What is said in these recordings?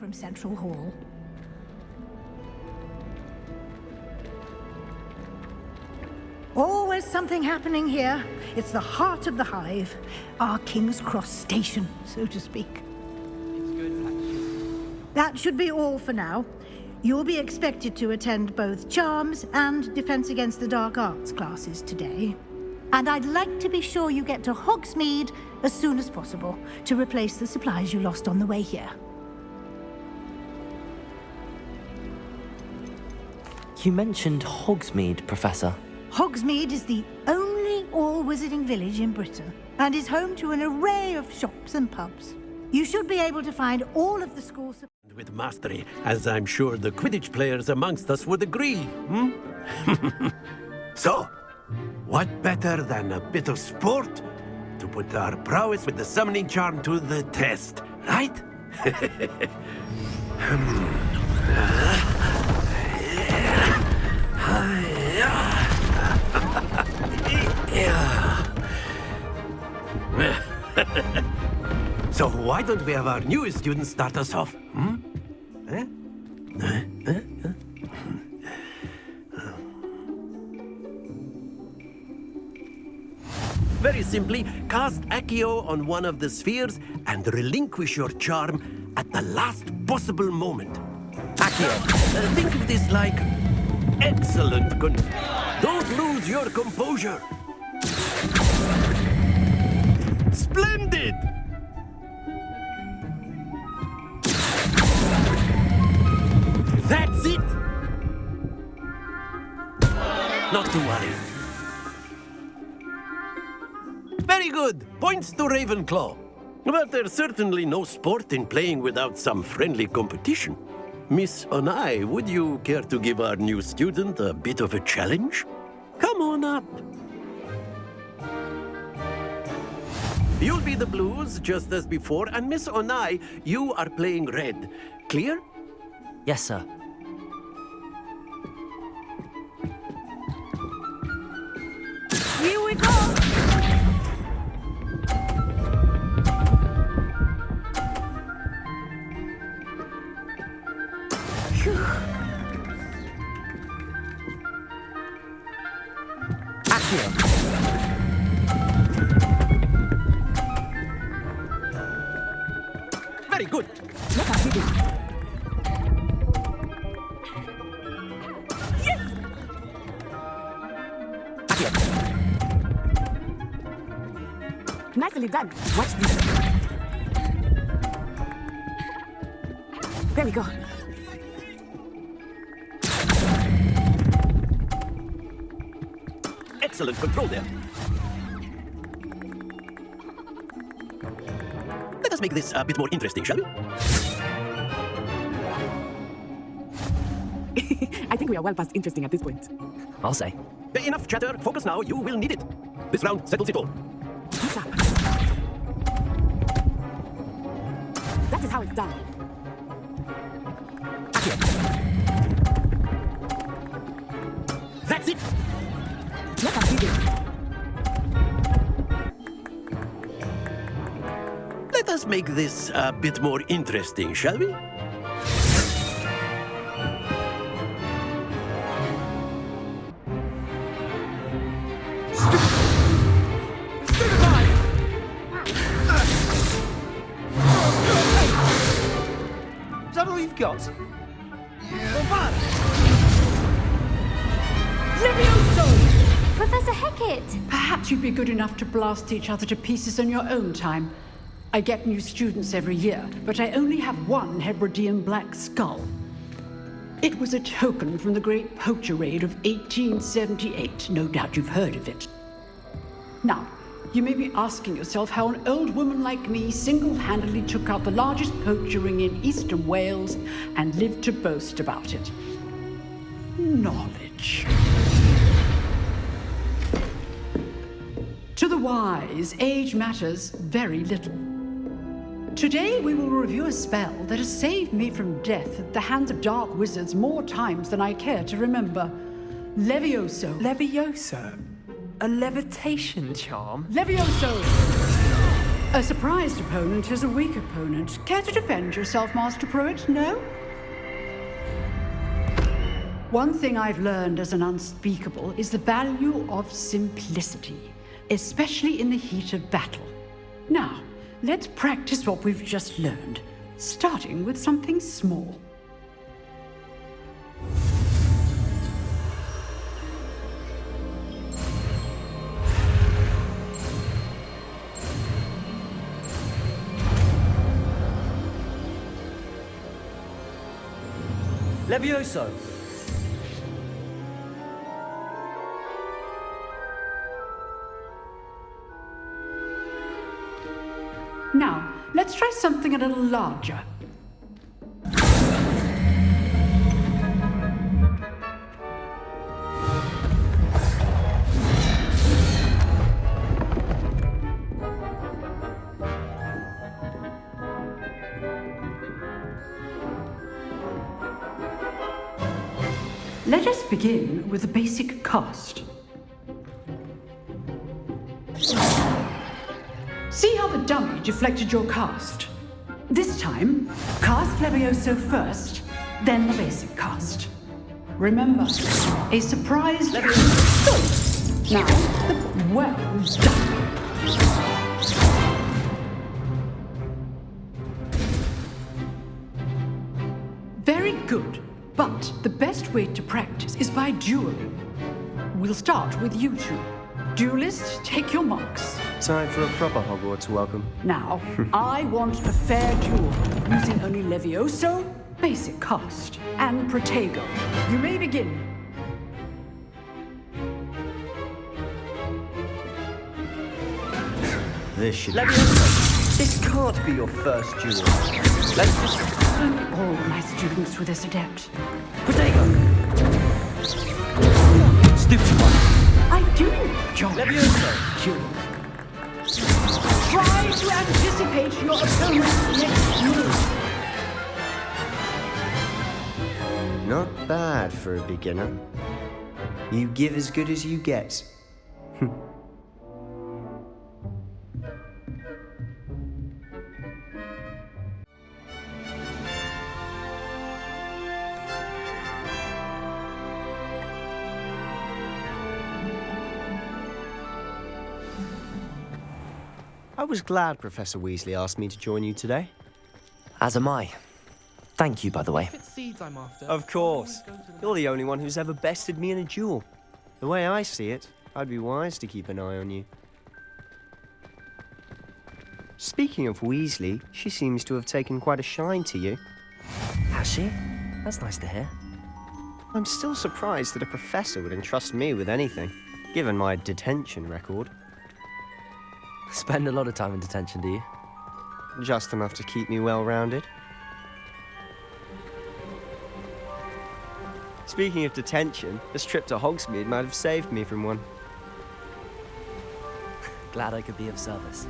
from Central Hall. Always something happening here. It's the heart of the hive. Our King's Cross station, so to speak. That should be all for now. You'll be expected to attend both Charms and Defense Against the Dark Arts classes today. And I'd like to be sure you get to Hogsmeade as soon as possible to replace the supplies you lost on the way here. You mentioned Hogsmeade, Professor. Hogsmeade is the only all-wizarding village in Britain and is home to an array of shops and pubs. You should be able to find all of the school supplies with mastery, as I'm sure the Quidditch players amongst us would agree, So, what better than a bit of sport to put our prowess with the summoning charm to the test, right? So why don't we have our newest student start us off? Very simply, cast Accio on one of the spheres and relinquish your charm at the last possible moment. Accio, think of this like excellent. Don't lose your composure. Splendid! That's it! Not to worry. Very good. Points to Ravenclaw. But there's certainly no sport in playing without some friendly competition. Miss Onai, would you care to give our new student a bit of a challenge? Come on up. You'll be the blues, just as before, and Miss Onai, you are playing red. Clear? Yes, sir. Here we go! Accio. Very good. Look at you. Nicely done. Watch this. There we go. Excellent control there. Let us make this a bit more interesting, shall we? I think we are well past interesting at this point. I'll say. Enough chatter. Focus now. You will need it. This round settles it all. That is how it's done. That's it. Let us do this. Let us make this a bit more interesting, shall we? Is that all you've got? Professor Hecat! Perhaps you'd be good enough to blast each other to pieces on your own time. I get new students every year, but I only have one Hebridean black skull. It was a token from the Great Poacher Raid of 1878. No doubt you've heard of it. Now, you may be asking yourself how an old woman like me single-handedly took out the largest poacher ring in eastern Wales and lived to boast about it. Knowledge. To the wise, age matters very little. Today we will review a spell that has saved me from death at the hands of dark wizards more times than I care to remember. Levioso. Levioso? A levitation charm? Levioso! A surprised opponent is a weak opponent. Care to defend yourself, Master Pruitt? No? One thing I've learned as an unspeakable is the value of simplicity, especially in the heat of battle. Now, let's practice what we've just learned, starting with something small. Levioso! Now, let's try something a little larger. Let us begin with the basic cast. See how the dummy deflected your cast? This time, cast Levioso first, then the basic cast. Remember, a surprise Levioso. Good. Now, well done. Very good. But the best way to practice is by dueling. We'll start with you two. Duelists, take your marks. Time for a proper Hogwarts welcome. Now, I want a fair duel, using only Levioso, basic cast, and Protego. You may begin. This should Levioso! This can't be your first duel. Let's just... All my students with this adept. Protego! Stupid one! I do enjoy Levioso! dueling. Try to anticipate your opponent's next move. Not bad for a beginner. You give as good as you get. I was glad Professor Weasley asked me to join you today. As am I. Thank you, by the way. It's seeds I'm after. Of course. You're the only one who's ever bested me in a duel. The way I see it, I'd be wise to keep an eye on you. Speaking of Weasley, she seems to have taken quite a shine to you. Has she? That's nice to hear. I'm still surprised that a professor would entrust me with anything, given my detention record. Spend a lot of time in detention, do you? Just enough to keep me well-rounded. Speaking of detention, this trip to Hogsmeade might have saved me from one. Glad I could be of service.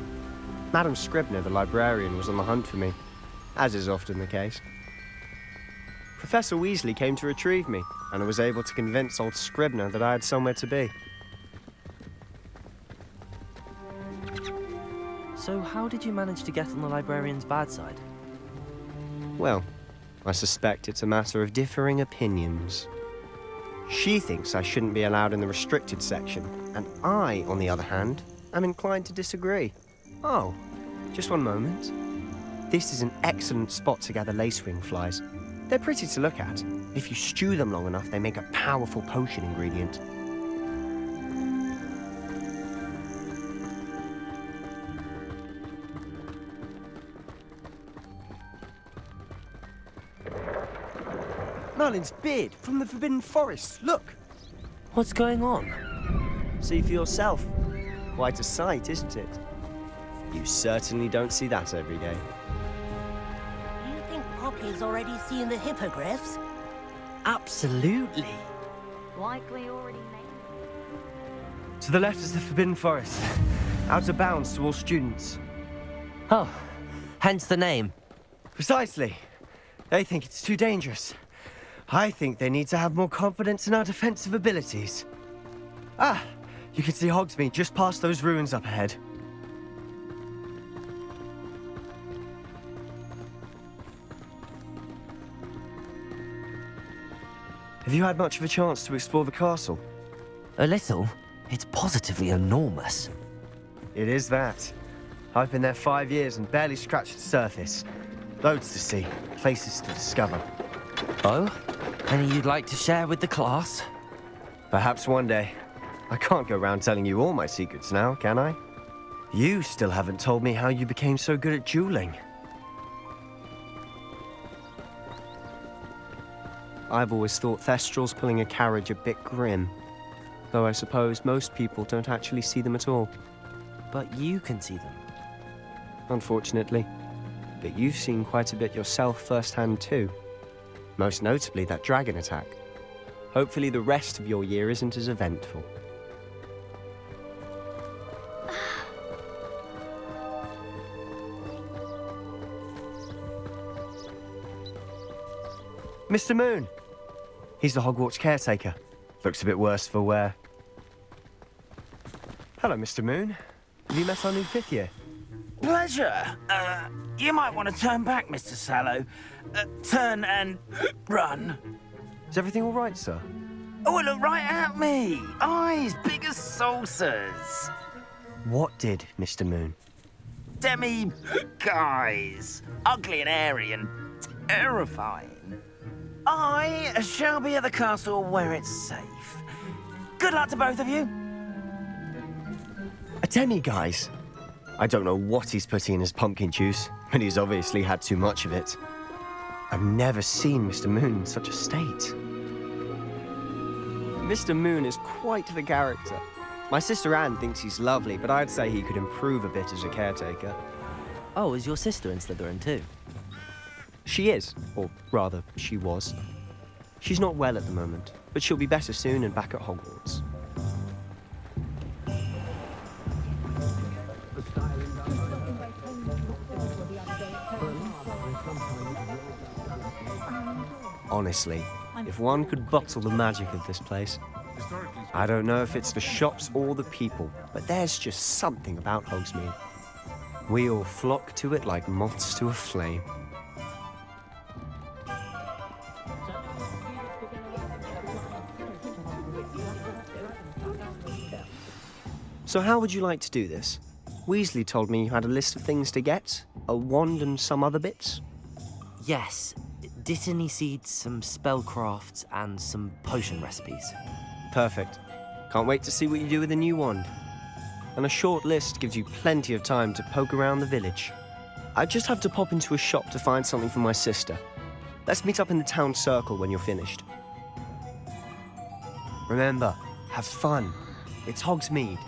Madam Scribner, the librarian, was on the hunt for me, as is often the case. Professor Weasley came to retrieve me, and I was able to convince old Scribner that I had somewhere to be. So how did you manage to get on the librarian's bad side? Well, I suspect it's a matter of differing opinions. She thinks I shouldn't be allowed in the restricted section, and I, on the other hand, am inclined to disagree. Oh, just one moment. This is an excellent spot to gather lacewing flies. They're pretty to look at. If you stew them long enough, they make a powerful potion ingredient. Merlin's beard from the Forbidden Forest. Look! What's going on? See for yourself. Quite a sight, isn't it? You certainly don't see that every day. Do you think Poppy's already seen the hippogriffs? Absolutely. Likely already made. To the left is the Forbidden Forest. Out of bounds to all students. Oh, hence the name. Precisely. They think it's too dangerous. I think they need to have more confidence in our defensive abilities. Ah, you can see Hogsmeade just past those ruins up ahead. Have you had much of a chance to explore the castle? A little. It's positively enormous. It is that. I've been there 5 years and barely scratched the surface. Loads to see, places to discover. Oh? Any you'd like to share with the class? Perhaps one day. I can't go around telling you all my secrets now, can I? You still haven't told me how you became so good at dueling. I've always thought Thestrals pulling a carriage a bit grim. Though I suppose most people don't actually see them at all. But you can see them. Unfortunately. But you've seen quite a bit yourself firsthand too. Most notably that dragon attack. Hopefully the rest of your year isn't as eventful. Mr. Moon! He's the Hogwarts caretaker. Looks a bit worse for wear. Hello, Mr. Moon. Have you met our new 5th year? Pleasure. You might want to turn back, Mr. Sallow. Turn and run. Is everything all right, sir? Oh, look right at me. Eyes big as saucers. What did, Mr. Moon? Demi guys. Ugly and airy and terrifying. I shall be at the castle where it's safe. Good luck to both of you. A demi-guise? I don't know what he's putting in his pumpkin juice, but he's obviously had too much of it. I've never seen Mr. Moon in such a state. Mr. Moon is quite the character. My sister Anne thinks he's lovely, but I'd say he could improve a bit as a caretaker. Oh, is your sister in Slytherin too? She is, or rather, she was. She's not well at the moment, but she'll be better soon and back at Hogwarts. Honestly, if one could bottle the magic of this place. I don't know if it's the shops or the people, but there's just something about Hogsmeade. We all flock to it like moths to a flame. So how would you like to do this? Weasley told me you had a list of things to get, a wand and some other bits. Yes. Dittany seeds, some spellcrafts, and some potion recipes. Perfect. Can't wait to see what you do with the new wand. And a short list gives you plenty of time to poke around the village. I just have to pop into a shop to find something for my sister. Let's meet up in the town circle when you're finished. Remember, have fun. It's Hogsmeade.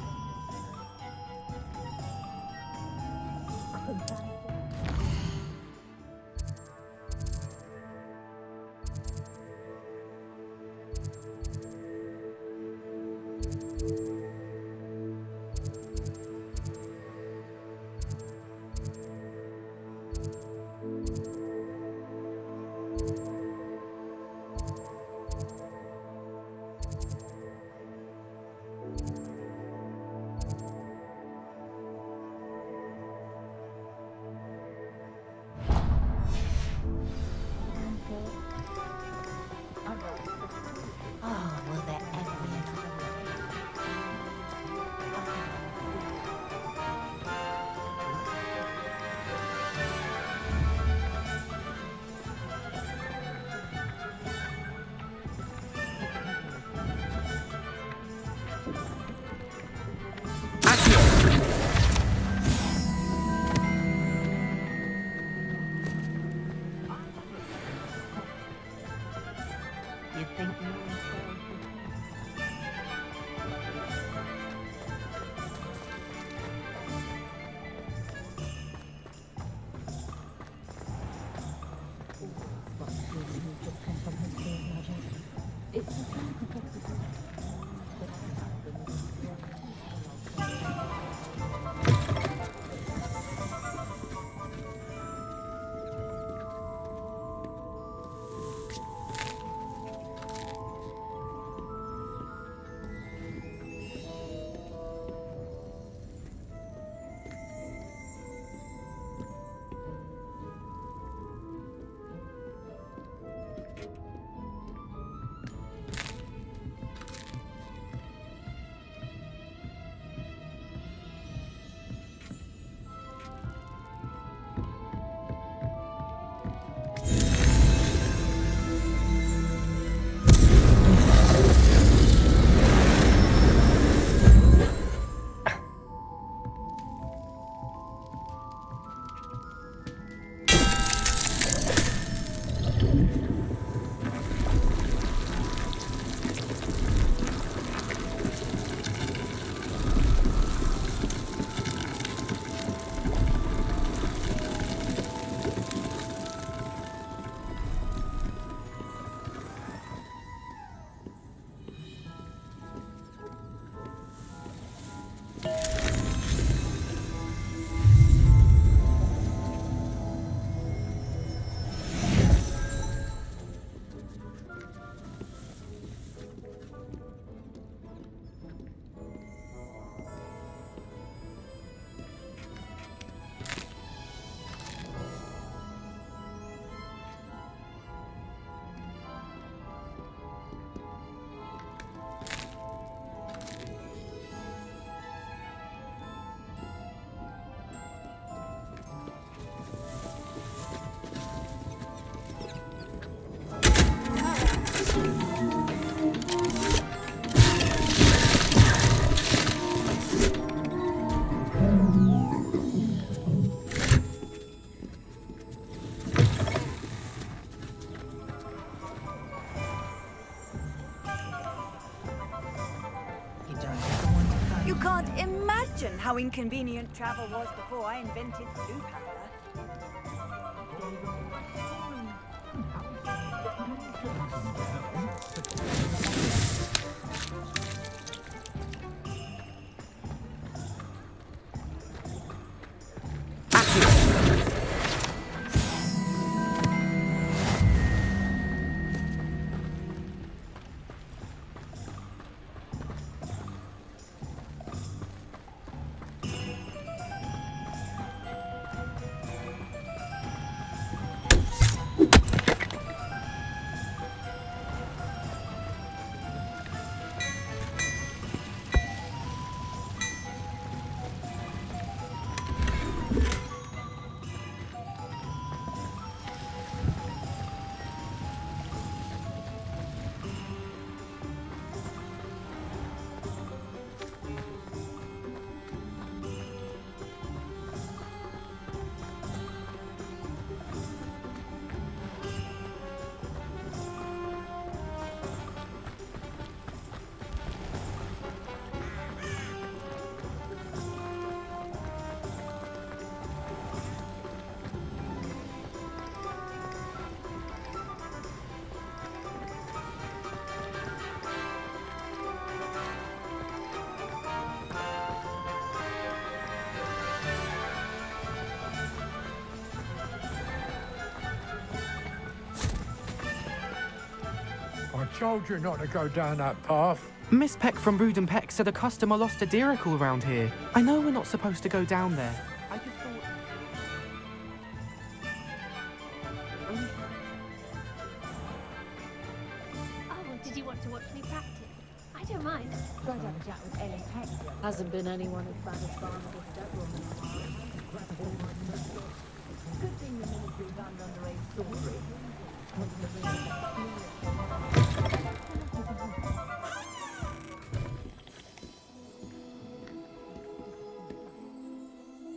how inconvenient travel was before I invented blue powder. I told you not to go down that path. Miss Peck from Brood and Peck said a customer lost a deeracle around here. I know we're not supposed to go down there. I just thought... Oh, did you want to watch me practice? I don't mind. Got to have a chat with Ellie Peck. Hasn't been anyone as bad as Barnaby Deborah. Good thing the ministry banned underage story.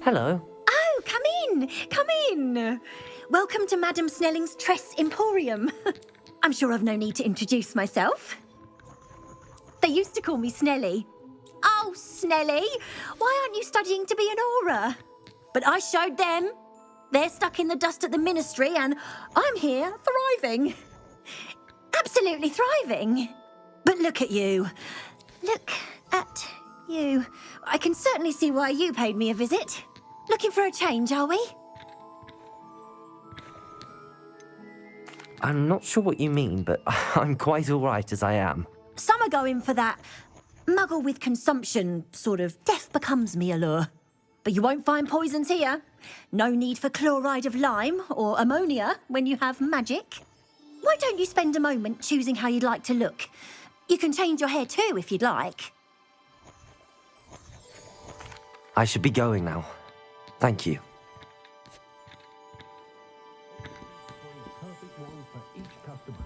Hello. Oh, come in! Come in! Welcome to Madame Snelling's Tress Emporium. I'm sure I've no need to introduce myself. They used to call me Snelly. Oh, Snelly, why aren't you studying to be an aura? But I showed them. They're stuck in the dust at the ministry and I'm here thriving. Absolutely thriving. But look at you. Look at you. I can certainly see why you paid me a visit. Looking for a change, are we? I'm not sure what you mean, but I'm quite all right as I am. Some are going for that muggle with consumption, sort of death becomes me allure. But you won't find poisons here. No need for chloride of lime or ammonia when you have magic. Why don't you spend a moment choosing how you'd like to look? You can change your hair too if you'd like. I should be going now. Thank you. Perfect one for each customer.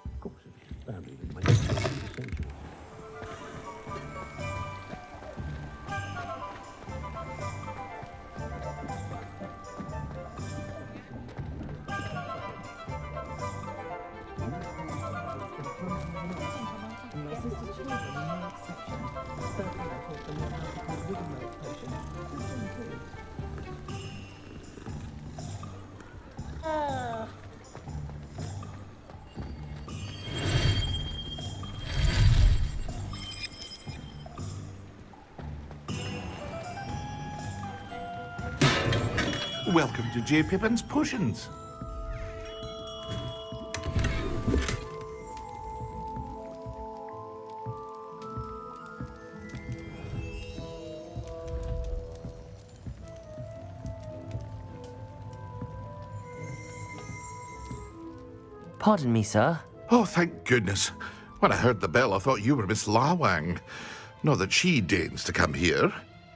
Of course, it's family with my essential. Welcome to J. Pippin's Potions. Pardon me, sir. Oh, thank goodness. When I heard the bell, I thought you were Miss Lawang. Not that she deigns to come here.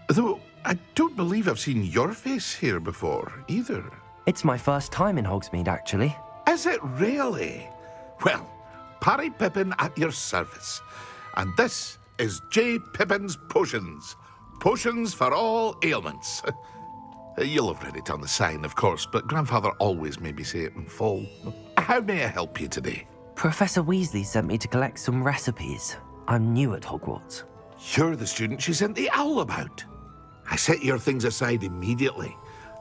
Though I don't believe I've seen your face here before, either. It's my first time in Hogsmeade, actually. Is it really? Well, Parry Pippin at your service. And this is J. Pippin's Potions. Potions for all ailments. You'll have read it on the sign, of course, but Grandfather always made me say it in full. How may I help you today? Professor Weasley sent me to collect some recipes. I'm new at Hogwarts. You're the student she sent the owl about. I set your things aside immediately.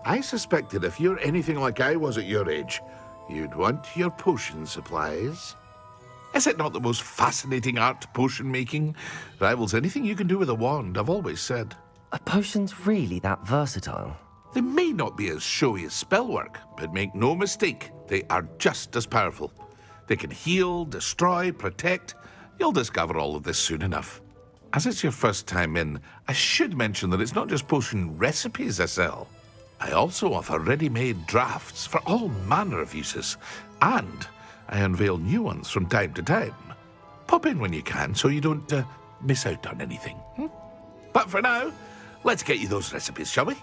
I suspected if you're anything like I was at your age, you'd want your potion supplies. Is it not the most fascinating art, potion making? Rivals anything you can do with a wand, I've always said. Are potions really that versatile? They may not be as showy as spellwork, but make no mistake, they are just as powerful. They can heal, destroy, protect. You'll discover all of this soon enough. As it's your first time in, I should mention that it's not just potion recipes I sell. I also offer ready-made drafts for all manner of uses, and I unveil new ones from time to time. Pop in when you can so you don't miss out on anything. But for now, let's get you those recipes, shall we?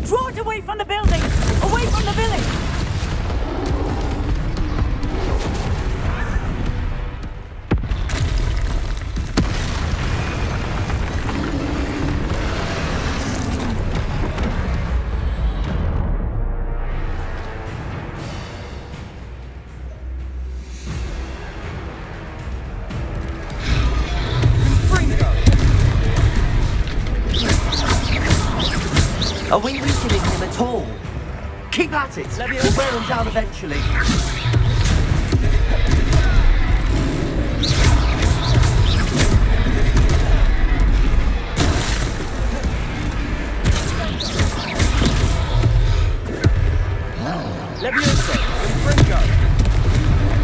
Draw it away from the building! Away from the village! Are we weakening him at all? Keep at it! We'll wear him down eventually. Levioso, Fringo.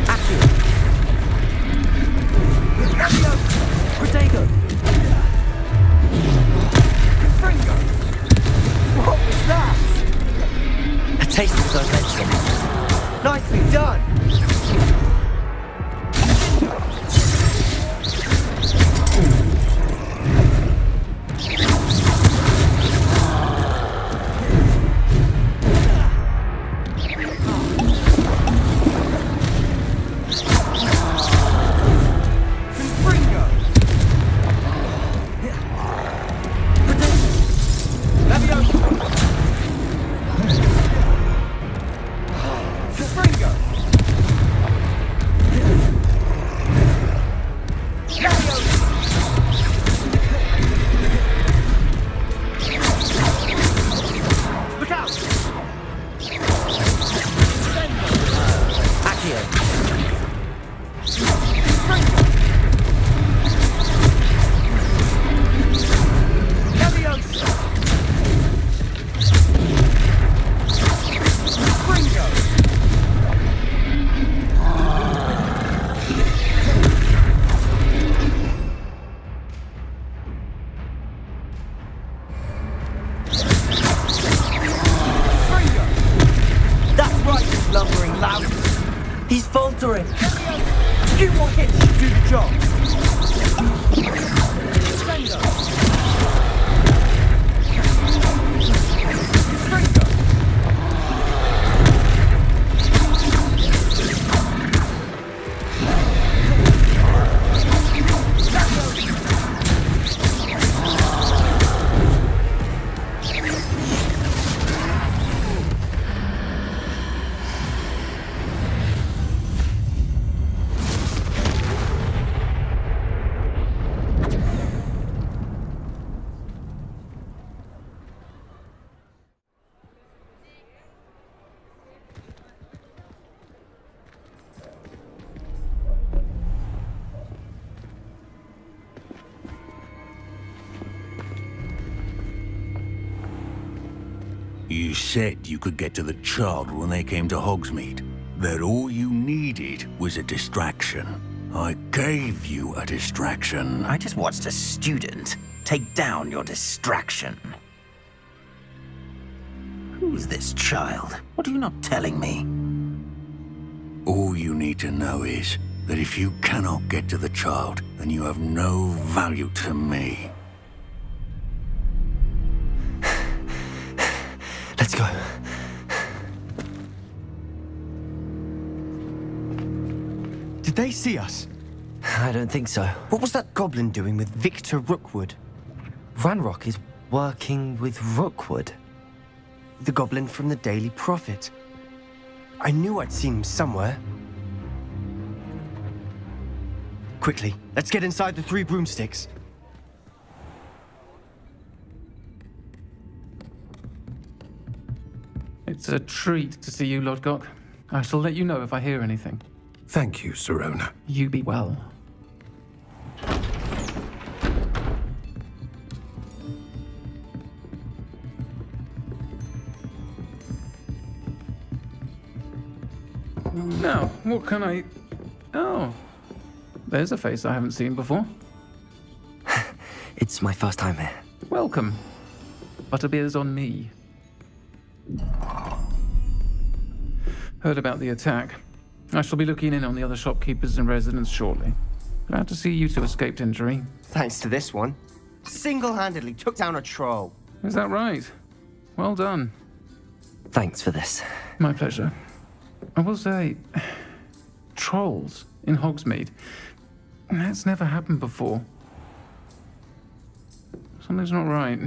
Accio. Levioso. Protego. Fringo. What was that? A taste of adventure. Nicely done. He's faltering. A few more hits to do the job. You said you could get to the child when they came to Hogsmeade. That all you needed was a distraction. I gave you a distraction. I just watched a student take down your distraction. Who's this child? What are you not telling me? All you need to know is that if you cannot get to the child, then you have no value to me. Let's go. Did they see us? I don't think so. What was that goblin doing with Victor Rookwood? Ranrock is working with Rookwood. The goblin from the Daily Prophet. I knew I'd seen him somewhere. Quickly, let's get inside the 3 broomsticks. It's a treat to see you, Lodgok. I shall let you know if I hear anything. Thank you, Sirona. You be well. Now, what can I... Oh, there's a face I haven't seen before. It's my first time here. Welcome. Butterbeer's on me. Heard about the attack. I shall be looking in on the other shopkeepers and residents shortly. Glad to see you two escaped injury. Thanks to this one. Single-handedly took down a troll. Is that right? Well done. Thanks for this. My pleasure. I will say, trolls in Hogsmeade. That's never happened before. Something's not right.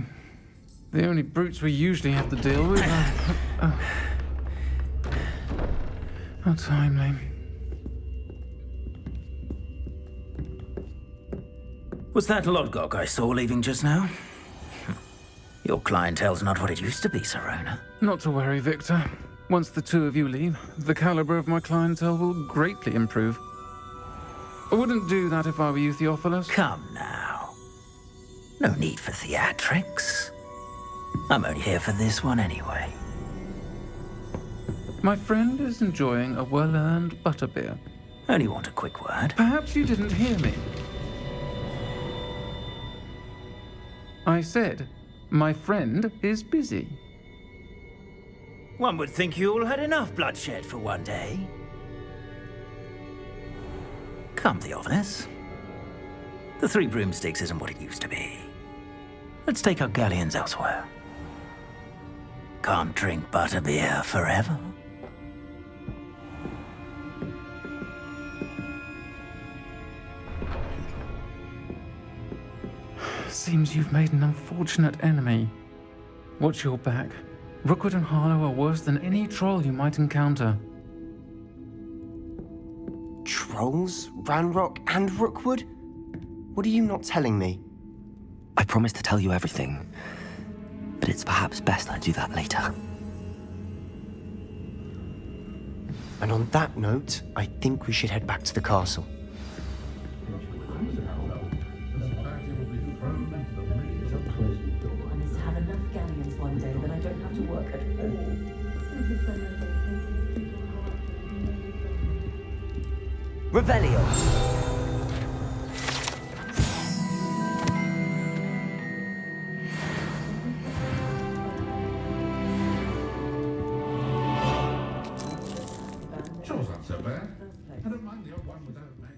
The only brutes we usually have to deal with are... How timely. Was that Lodgok I saw leaving just now? Your clientele's not what it used to be, Sirona. Not to worry, Victor. Once the two of you leave, the caliber of my clientele will greatly improve. I wouldn't do that if I were you, Theophilus. Come now. No need for theatrics. I'm only here for this one anyway. My friend is enjoying a well-earned butterbeer. Only want a quick word. Perhaps you didn't hear me. I said, my friend is busy. One would think you all had enough bloodshed for one day. Come, Theophilus. The 3 broomsticks isn't what it used to be. Let's take our galleons elsewhere. Can't drink butterbeer forever. Seems you've made an unfortunate enemy. Watch your back. Rookwood and Harlow are worse than any troll you might encounter. Trolls? Ranrock and Rookwood? What are you not telling me? I promised to tell you everything, but it's perhaps best I do that later. And on that note, I think we should head back to the castle. Revelio. Chore's not so bad. I don't mind the odd one without a name.